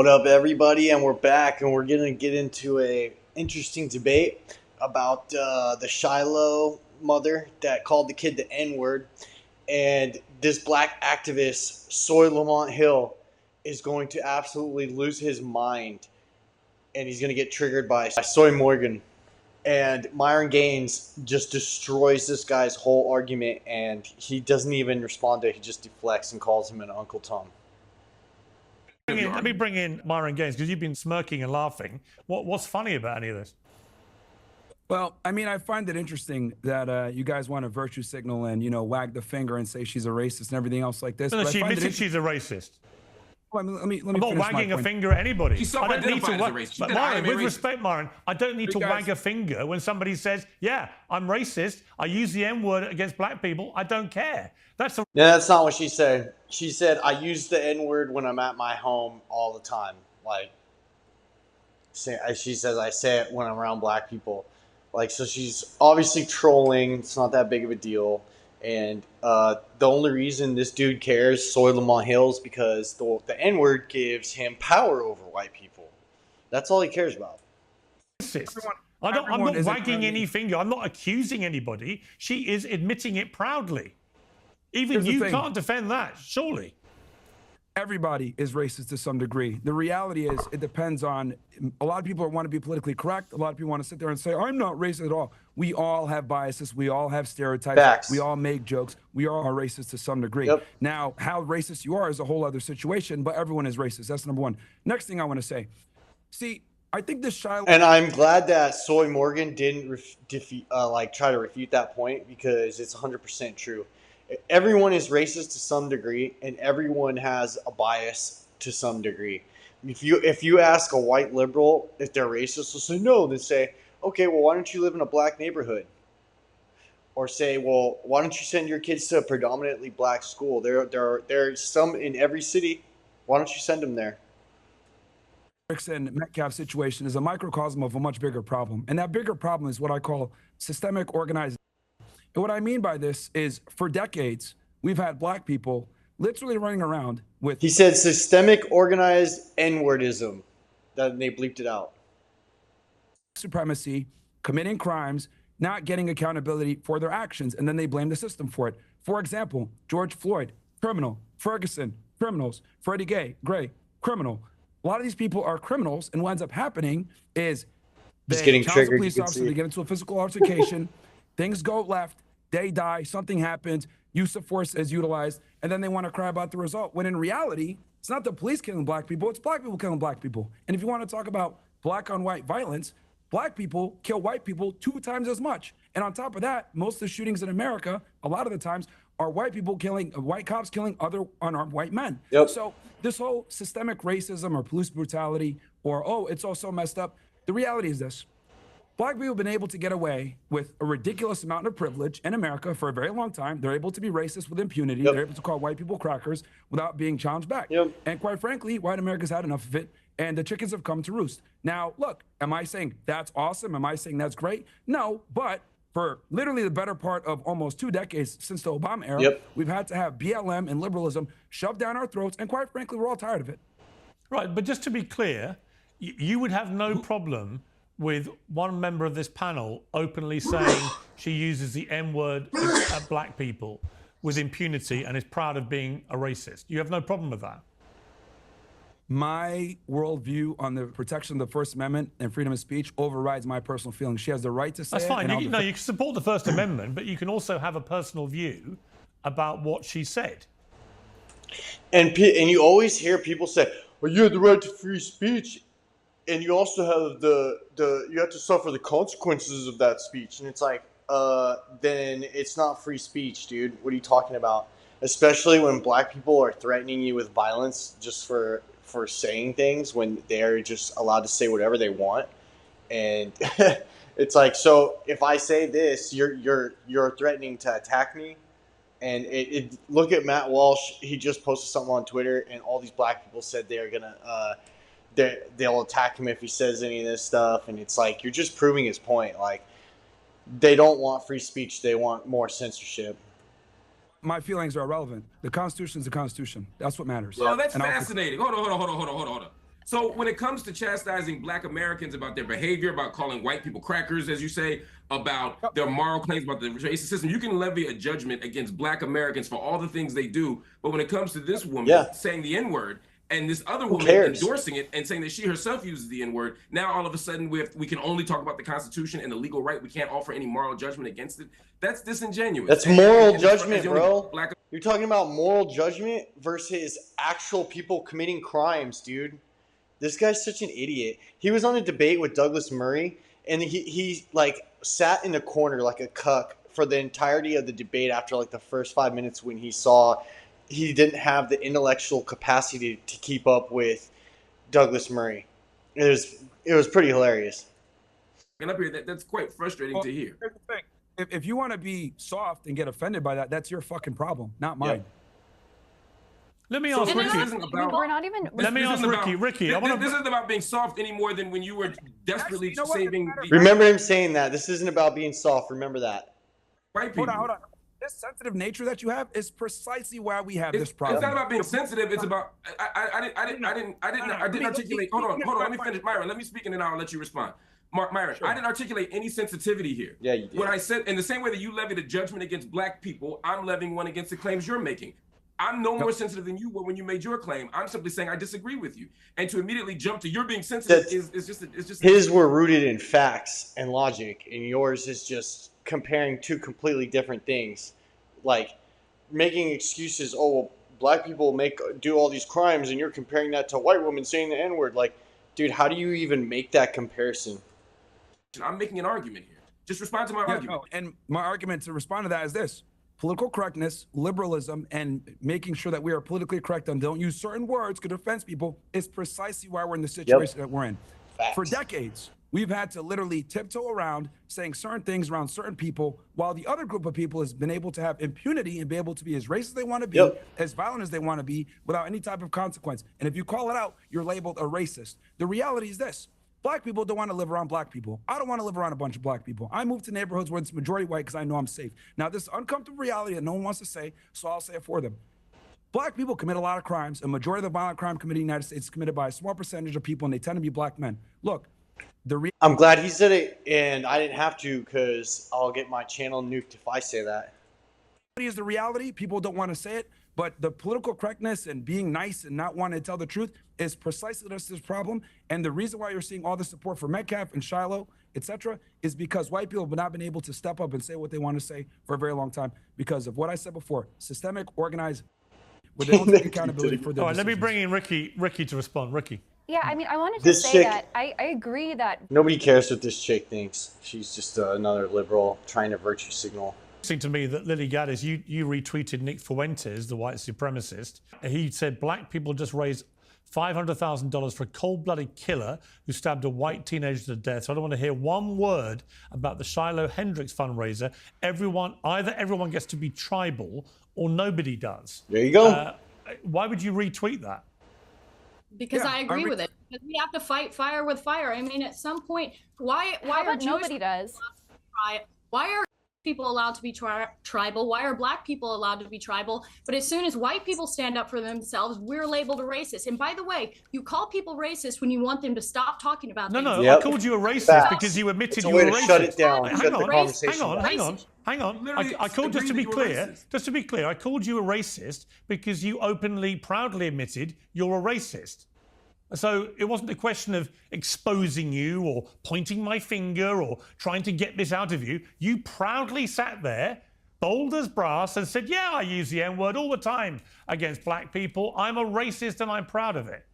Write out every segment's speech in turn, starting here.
What up, everybody? And we're back, and we're gonna get into a interesting debate about the Shiloh mother that called the kid the N-word, and this black activist, Soy Lamont Hill, is going to absolutely lose his mind, and he's gonna get triggered by Soy Morgan. And Myron Gaines just destroys this guy's whole argument, and he doesn't even respond to it. He just deflects and calls him an Uncle Tom. Let me bring in Myron Gaines, because you've been smirking and laughing. What's funny about any of this? Well, I mean, I find it interesting that you guys want to virtue signal and, wag the finger and say she's a racist and everything else like this. No, she admitted she's a racist. Well, let me I'm not wagging a finger at anybody. She's I don't need to self-identified as a racist. But Myron, with respect, Myron, I don't need to Because- wag a finger when somebody says, yeah, I'm racist, I use the N-word against black people, I don't care. Yeah, that's not what she said. She said, I use the N-word when I'm at my home all the time. She says, I say it when I'm around black people. So she's obviously trolling. It's not that big of a deal. And the only reason this dude cares, Soy Lamont Hill, is because the N-word gives him power over white people. That's all he cares about. I'm not wagging any finger. I'm not accusing anybody. She is admitting it proudly. Even you can't defend that, surely. Everybody is racist to some degree. The reality is it depends on, a lot of people want to be politically correct. A lot of people want to sit there and say, I'm not racist at all. We all have biases. We all have stereotypes. Facts. We all make jokes. We all are racist to some degree. Yep. Now, how racist you are is a whole other situation, but everyone is racist. That's number one. Next thing I want to say, see, I think this Shiloh... And I'm glad that Soy Morgan didn't try to refute that point, because it's 100% true. Everyone is racist to some degree, and everyone has a bias to some degree. If you ask a white liberal if they're racist, they'll say no. Then say, okay, well, why don't you live in a black neighborhood? Or say, well, why don't you send your kids to a predominantly black school? There are some in every city. Why don't you send them there? And Metcalf situation is a microcosm of a much bigger problem. And that bigger problem is what I call systemic organization. And what I mean by this is, for decades, we've had black people literally running around with... He said systemic organized N-wordism. That they bleeped it out. Supremacy, committing crimes, not getting accountability for their actions, and then they blame the system for it. For example, George Floyd, criminal. Ferguson, criminals. Freddie Gray, criminal. A lot of these people are criminals, and what ends up happening is they challenge the police officer, they get into a physical altercation, things go left, they die, something happens, use of force is utilized, and then they want to cry about the result, when in reality, it's not the police killing black people, it's black people killing black people. And if you want to talk about black on white violence, black people kill white people 2 times as much. And on top of that, most of the shootings in America, a lot of the times, are white cops killing other unarmed white men. Yep. So this whole systemic racism or police brutality, or, oh, it's all so messed up, the reality is this. Black people have been able to get away with a ridiculous amount of privilege in America for a very long time. They're able to be racist with impunity. Yep. They're able to call white people crackers without being challenged back. Yep. And quite frankly, white America's had enough of it, and the chickens have come to roost. Now, look, am I saying that's awesome? Am I saying that's great? No, but for literally the better part of almost 2 decades since the Obama era, yep, we've had to have BLM and liberalism shoved down our throats, and quite frankly, we're all tired of it. Right, but just to be clear, you would have no problem with one member of this panel openly saying she uses the N-word at black people with impunity and is proud of being a racist. You have no problem with that? My worldview on the protection of the First Amendment and freedom of speech overrides my personal feelings. She has the right to say That's fine. it. You can support the First Amendment, but you can also have a personal view about what she said. And you always hear people say, well, you have the right to free speech, and you also have you have to suffer the consequences of that speech. And it's like, then it's not free speech, dude. What are you talking about? Especially when black people are threatening you with violence just for saying things, when they're just allowed to say whatever they want. And it's like, so if I say this, you're threatening to attack me. And look at Matt Walsh. He just posted something on Twitter, and all these black people said they're gonna they'll attack him if he says any of this stuff. And it's like, you're just proving his point. Like, they don't want free speech; they want more censorship. My feelings are irrelevant. The Constitution is the Constitution. That's what matters. Oh, that's fascinating. Hold on. So when it comes to chastising Black Americans about their behavior, about calling white people crackers, as you say, about their moral claims, about the racist system, you can levy a judgment against Black Americans for all the things they do. But when it comes to this woman saying the N-word, and this other woman endorsing it and saying that she herself uses the N-word, now all of a sudden we can only talk about the Constitution and the legal right. We can't offer any moral judgment against it. That's disingenuous. That's moral judgment, bro. You're talking about moral judgment versus actual people committing crimes, dude. This guy's such an idiot. He was on a debate with Douglas Murray, and he like sat in the corner like a cuck for the entirety of the debate after like the first 5 minutes when he saw he didn't have the intellectual capacity to keep up with Douglas Murray. It was pretty hilarious. And up here, that's quite frustrating to hear. Here's the thing. If you want to be soft and get offended by that, that's your fucking problem, not mine. Yeah. Let me ask Ricky. We're not even. Let me ask Ricky. Ricky, this isn't about being soft any more than when you were desperately saving. Remember him saying that. This isn't about being soft. Remember that. White people. Hold on. This sensitive nature that you have is precisely why we have this problem. It's not about being sensitive. It's about I didn't articulate. Hold on. Let me finish, Myron. Let me speak and then I'll let you respond. Myron, I didn't articulate any sensitivity here. Yeah, you did. What I said, in the same way that you levied a judgment against Black people, I'm levying one against the claims you're making. I'm no more sensitive than you were when you made your claim. I'm simply saying I disagree with you. And to immediately jump to your being sensitive is just his were rooted in facts and logic, and yours is just comparing two completely different things, like making excuses. Oh, well, Black people do all these crimes, and you're comparing that to white women saying the N-word. Like, dude, how do you even make that comparison? I'm making an argument here. Just respond to my argument. No, and my argument to respond to that is this. Political correctness, liberalism, and making sure that we are politically correct and don't use certain words could offend people is precisely why we're in the situation that we're in. Facts. For decades, we've had to literally tiptoe around saying certain things around certain people, while the other group of people has been able to have impunity and be able to be as racist as they want to be, as violent as they want to be, without any type of consequence. And if you call it out, you're labeled a racist. The reality is this. Black people don't want to live around Black people. I don't want to live around a bunch of Black people. I move to neighborhoods where it's majority white because I know I'm safe. Now, this is uncomfortable reality that no one wants to say, so I'll say it for them. Black people commit a lot of crimes. A majority of the violent crime committed in the United States is committed by a small percentage of people, and they tend to be Black men. Look, I'm glad he said it, and I didn't have to because I'll get my channel nuked if I say that. Is the reality. People don't want to say it, but the political correctness and being nice and not wanting to tell the truth is precisely this problem. And the reason why you're seeing all the support for Metcalf and Shiloh, etc., is because white people have not been able to step up and say what they want to say for a very long time because of what I said before: systemic, organized, where they don't take accountability for their All right, let me decisions. bring in Ricky to respond. Ricky. Yeah, I mean, I wanted to say that I agree that Nobody cares what this chick thinks. She's just another liberal trying to virtue signal. Interesting to me that Lily Gaddis, you retweeted Nick Fuentes, the white supremacist. He said Black people just raised $500,000 for a cold-blooded killer who stabbed a white teenager to death. So I don't want to hear one word about the Shiloh Hendricks fundraiser. Either everyone gets to be tribal or nobody does. There you go. Why would you retweet that? Because I agree with it. Because we have to fight fire with fire. I mean, at some point, why are nobody does? Why are people allowed to be tribal? Why are Black people allowed to be tribal? But as soon as white people stand up for themselves, we're labeled a racist. And by the way, you call people racist when you want them to stop talking about things. No, I called you a racist because you admitted you were racist. Shut it down. Hang on. I called, just to be clear, I called you a racist because you openly, proudly admitted you're a racist. So it wasn't a question of exposing you or pointing my finger or trying to get this out of you. You proudly sat there, bold as brass, and said, yeah, I use the N-word all the time against Black people. I'm a racist and I'm proud of it.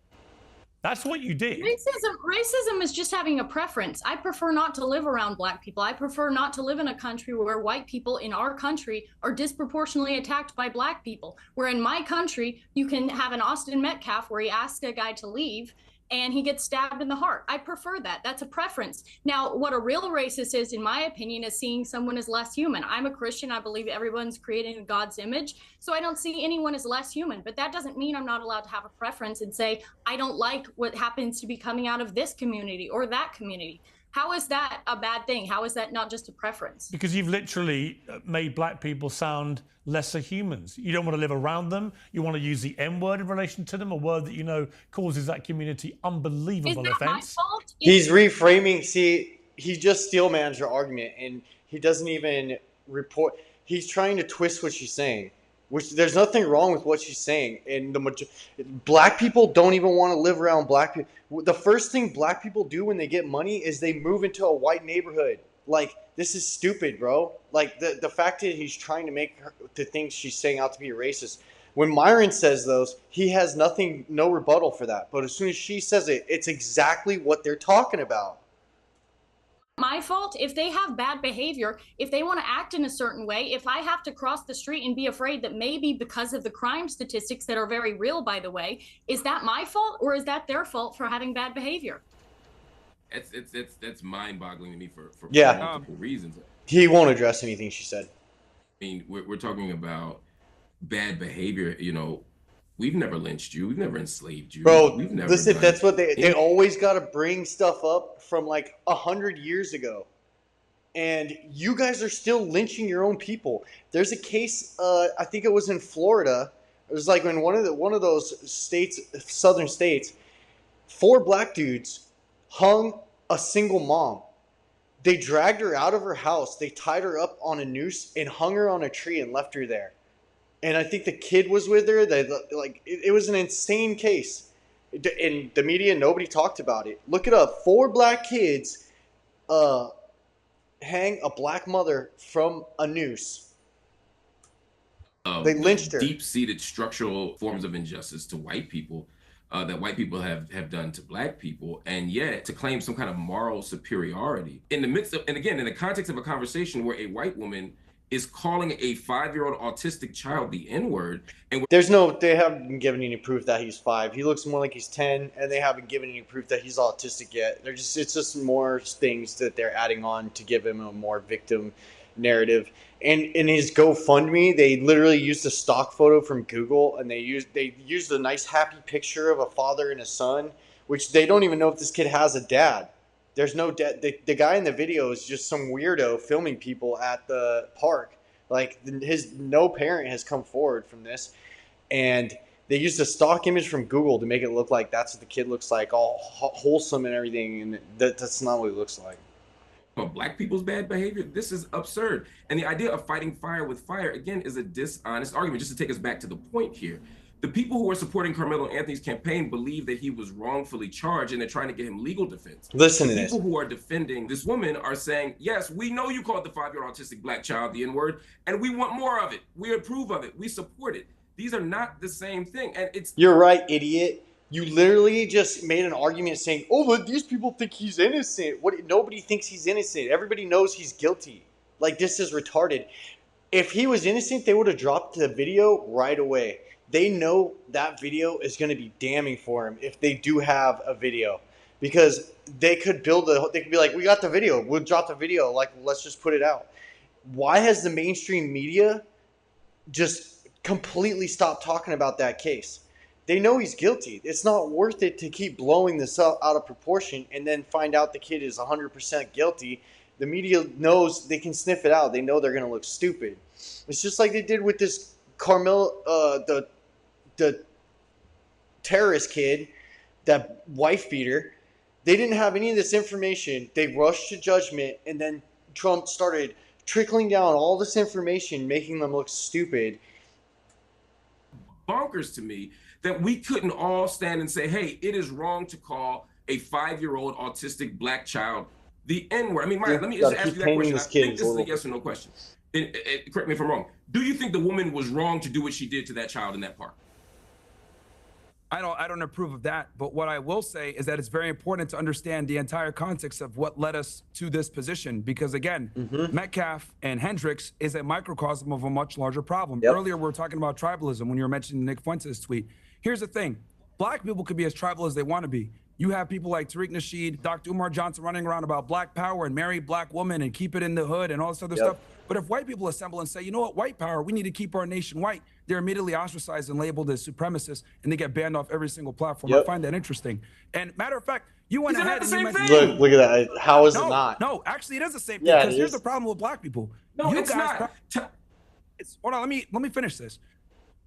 That's what you did. Racism is just having a preference. I prefer not to live around Black people. I prefer not to live in a country where white people in our country are disproportionately attacked by Black people. Where in my country, you can have an Austin Metcalf where he asks a guy to leave and he gets stabbed in the heart. I prefer that. That's a preference. Now, what a real racist is, in my opinion, is seeing someone as less human. I'm a Christian. I believe everyone's created in God's image. So I don't see anyone as less human. But that doesn't mean I'm not allowed to have a preference and say, I don't like what happens to be coming out of this community or that community. How is that a bad thing? How is that not just a preference? Because you've literally made black people sound lesser humans. You don't want to live around them. You want to use the N word in relation to them, a word that you know causes that community unbelievable Is that my offense. fault? He's reframing. See, he just steel mans your argument, and he doesn't even report. He's trying to twist what she's saying, which there's nothing wrong with what she's saying. And black people don't even want to live around black people. The first thing black people do when they get money is they move into a white neighborhood. Like, this is stupid, bro. Like, the fact that he's trying to make her to think she's saying out to be a racist. When Myron says those, he has no rebuttal for that. But as soon as she says it, it's exactly what they're talking about. My fault if they have bad behavior, if they want to act in a certain way, if I have to cross the street and be afraid that maybe because of the crime statistics that are very real, by the way, is that my fault or is that their fault for having bad behavior? That's mind-boggling to me for multiple reasons. He won't address anything she said. I mean, we're talking about bad behavior. You know, we've never lynched you. We've never enslaved you. Bro, we've never listen, that's what they always got to bring stuff up from like 100 years ago. And you guys are still lynching your own people. There's a case, I think it was in Florida. It was like in one of those states, southern states, 4 black dudes hung a single mom. They dragged her out of her house. They tied her up on a noose and hung her on a tree and left her there. And I think the kid was with her. It was an insane case. In the media, nobody talked about it. Look it up. 4 black kids hang a black mother from a noose. They lynched her. Deep-seated structural forms of injustice to white people that white people have done to black people, and yet to claim some kind of moral superiority in the midst of, and again, in the context of a conversation where a white woman is calling a 5-year-old autistic child the N-word. And they haven't given any proof that he's 5. He looks more like he's 10, and they haven't given any proof that he's autistic yet. It's just more things that they're adding on to give him a more victim narrative. And in his GoFundMe, they literally used a stock photo from Google, and they used a nice happy picture of a father and a son, which they don't even know if this kid has a dad. There's no dad. The guy in the video is just some weirdo filming people at the park. Like, no parent has come forward from this, and they used a stock image from Google to make it look like that's what the kid looks like, all wholesome and everything, and that's not what he looks like. Black people's bad behavior, this is absurd. And the idea of fighting fire with fire, again, is a dishonest argument. Just to take us back to the point here, the people who are supporting Carmelo Anthony's campaign believe that he was wrongfully charged, and they're trying to get him legal defense. Listen to this. People who are defending this woman are saying, yes, we know you called the 5-year-old autistic black child the N-word, and we want more of it. We approve of it. We support it. These are not the same thing. And You're right, idiot. You literally just made an argument saying, oh, but these people think he's innocent. Nobody thinks he's innocent. Everybody knows he's guilty. Like, this is retarded. If he was innocent, they would have dropped the video right away. They know that video is going to be damning for him if they do have a video. Because they could they could be like, we got the video. We'll drop the video. Like, let's just put it out. Why has the mainstream media just completely stopped talking about that case? They know he's guilty. It's not worth it to keep blowing this out of proportion and then find out the kid is 100% guilty. The media knows they can sniff it out. They know they're going to look stupid. It's just like they did with this Carmelo, the terrorist kid, that wife beater. They didn't have any of this information. They rushed to judgment, and then Trump started trickling down all this information, making them look stupid. Bonkers to me that we couldn't all stand and say, hey, it is wrong to call a 5-year-old autistic black child the N-word. I mean, Mike, let me just ask you that question. I think this is a yes or no question. Correct me if I'm wrong. Do you think the woman was wrong to do what she did to that child in that park? I don't approve of that. But what I will say is that it's very important to understand the entire context of what led us to this position. Because again, Metcalf and Hendricks is a microcosm of a much larger problem. Yep. Earlier, we were talking about tribalism when you were mentioning Nick Fuentes' tweet. Here's the thing. Black people could be as tribal as they want to be. You have people like Tariq Nasheed, Dr. Umar Johnson running around about black power and marry black women and keep it in the hood and all this other stuff. But if white people assemble and say, you know what, white power, we need to keep our nation white, they're immediately ostracized and labeled as supremacists, and they get banned off every single platform. I find that interesting. And matter of fact, you went ahead and you mentioned... Look at that. How is it not? No, actually, it is the same thing. Yeah, Because here's the problem with black people. No, it's not. Hold on, let me finish this.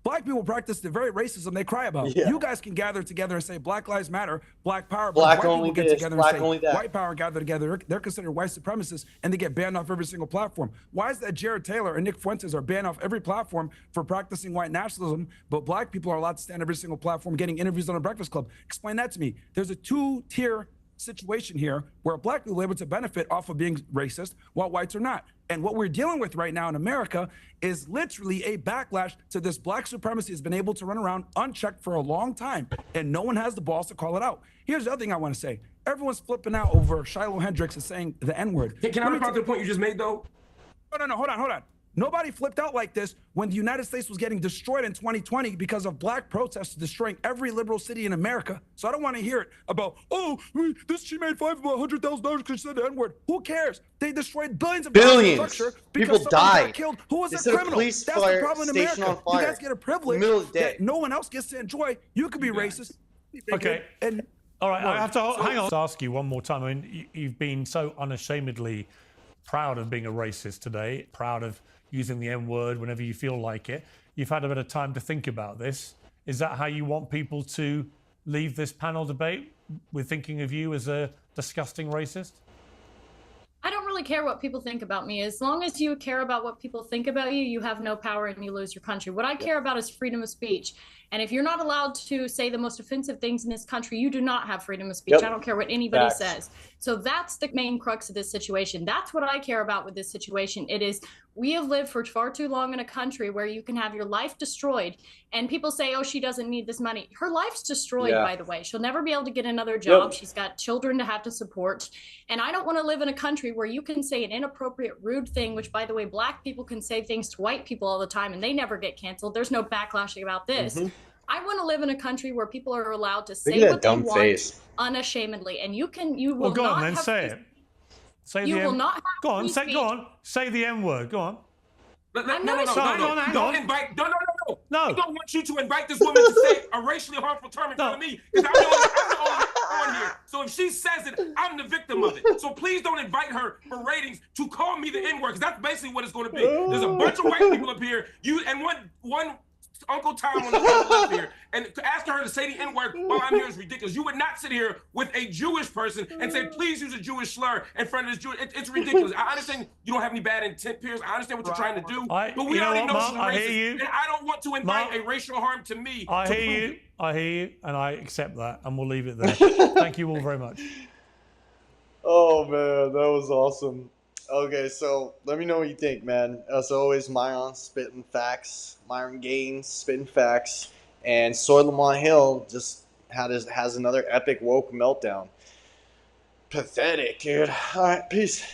Black people practice the very racism they cry about. Yeah. You guys can gather together and say Black Lives Matter, Black Power, Black but white only people get this, together black and say only that. white power gather together. They're considered white supremacists and they get banned off every single platform. Why is that Jared Taylor and Nick Fuentes are banned off every platform for practicing white nationalism, but black people are allowed to stand every single platform getting interviews on a Breakfast Club? Explain that to me. There's a two-tier situation here where black people are able to benefit off of being racist while whites are not. And what we're dealing with right now in America is literally a backlash to this black supremacy has been able to run around unchecked for a long time, and no one has the balls to call it out. Here's the other thing I want to say. Everyone's flipping out over Shiloh Hendricks and saying the N-word. Can I respond to the point you just made, though? No, hold on. Nobody flipped out like this when the United States was getting destroyed in 2020 because of black protests destroying every liberal city in America. So I don't want to hear it about, she made $100,000 because she said the N-word. Who cares? They destroyed billions of dollars of infrastructure because People someone died. got killed. Who was They a set a criminal? police That's fire the problem in station America. on fire You guys get a privilege middle of the day. that no one else gets to enjoy. You could be racist. Okay. And all right, I have to hang on. Ask you one more time. I mean, you've been so unashamedly proud of being a racist today, proud of using the N-word whenever you feel like it. You've had a bit of time to think about this. Is that how you want people to leave this panel debate, with thinking of you as a disgusting racist? I don't really care what people think about me. As long as you care about what people think about you, you have no power and you lose your country. What I care about is freedom of speech. And if you're not allowed to say the most offensive things in this country, you do not have freedom of speech. I don't care what anybody says. So that's the main crux of this situation. That's what I care about with this situation. It is, we have lived for far too long in a country where you can have your life destroyed. And people say, oh, she doesn't need this money. Her life's destroyed, by the way. She'll never be able to get another job. She's got children to have to support. And I don't want to live in a country where you can say an inappropriate, rude thing, which, by the way, black people can say things to white people all the time and they never get canceled. There's no backlashing about this. I want to live in a country where people are allowed to say what they want unashamedly. And you will well, go not on, then have say it. Say you the will M- not have Go on, free say, speech. go on. Say the M-word. Go on. No. hang on. Invite. No. No. I don't want you to invite this woman to say a racially harmful term in front of me, because I'm the only on here. So if she says it, I'm the victim of it. So please don't invite her for ratings to call me the N-word, because that's basically what it's going to be. There's a bunch of white people up here. You and one Uncle Tom on the left here, and asking her to say the N-word while I'm here is ridiculous. You would not sit here with a Jewish person and say, please use a Jewish slur in front of this Jewish. It's ridiculous. I understand you don't have any bad intent, Piers. I understand what you're trying to do. But we already know she's racist, and I don't want to invite a racial harm to me. I hear you, and I accept that, and we'll leave it there. Thank you all very much. Oh, man, that was awesome. Okay, so let me know what you think, man. As always, Myron spitting facts, Myron Gaines spitting facts, and Soy Lamont Hill just has another epic woke meltdown. Pathetic, dude. All right, peace.